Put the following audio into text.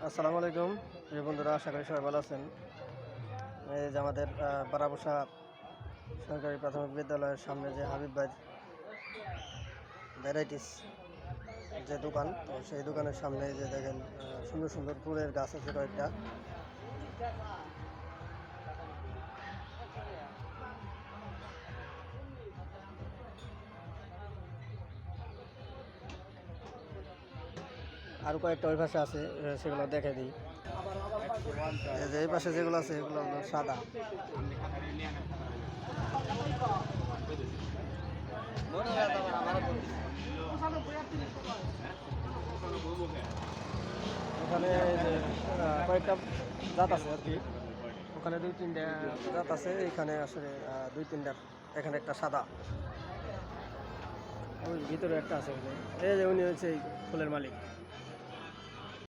আসসালামু আলাইকুম প্রিয় বন্ধুরা, আশা করি সবাই ভালো আছেন। এই যে আমাদের বারাবসা সরকারি প্রাথমিক বিদ্যালয়ের সামনে যে হাবিব ভাই ভ্যারাইটিস যে দোকান, তো সেই দোকানের সামনে যে দেখেন সুন্দর সুন্দর ফুলের গাছ আছে কয়েকটা। আরও কয়েকটা ওই পাশে আছে, সেগুলো দেখে দিই। এই যে এই পাশে যেগুলো আছে এগুলো হলো সাদা। ওখানে যে কয়েকটা জাত আছে আর কি, ওখানে 2-3টা জাত আছে, এখানে আসলে 2-3টার। এখানে একটা সাদা, ওই ভিতরে একটা আছে। এই যে উনি হচ্ছে এই ফুলের মালিক।